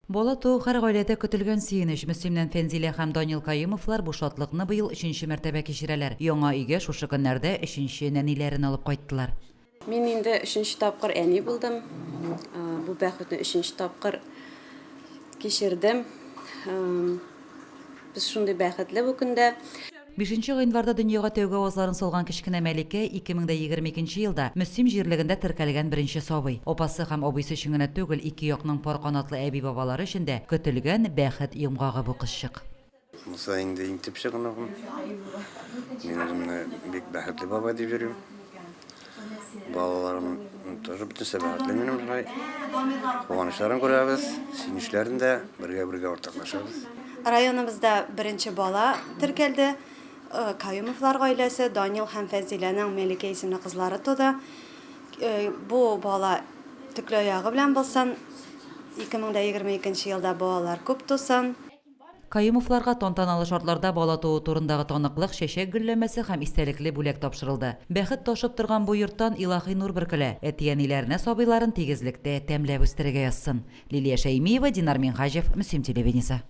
Бола туу һәр гаиләдә көтелгән сөенеч. Мөслимнән Фәнзилә һәм Данил Каюмовлар бу шатлыкны быел 3нче мәртәбә кичерәләр. Яңа өйгә шушы көннәрдә 3нче нәниләрен алып кайттылар. Мин инде 3нче тапкыр әни булдым. Бу бәхетне 3нче тапкыр кичердем. Без шундый бәхетле бу көндә. 5 гыйнварда дөньяга тәүге авазларын салган кечкенә Мәликә 2022 елда Мөслим җирлегендә теркәлгән беренче сабый. Апасы һәм абыйсы өчен генә түгел, ике якның пар канатлы әби бабалары өчен дә көтелгән бәхет йомгагы бу кызчык. Муса инде иң төпче гынагым. Мин үземне бик бәхетле баба дип йөрим. Балаларым тоже бөтен сәбәтле минем шулай. Куанычларын күрәбез, сөенечләрен дә бергә ортаклашабыз. Районымызда беренче бала теркәлде. Каюмовлар гаиләсе Данил һәм Фәнзиләнең Мәликә исемле кызлары туды. Бу бала төкле аягы белән булсын. 2022 елда балалар күп тусын. Каюмовларга тантаналы шартларда бала туу турындагы таныклык, чәчәк гөлләмәсе һәм истәлекле бүләк тапшырылды. Бәхет ташып торган бу йорттан илаһи нур бөркелә. Әтияниләренә сабыйларын тигезлектә тәмләп үстерергә язсын. Лилия Шәймиева, Динар Минхаҗев, Мөслим телевидениесе.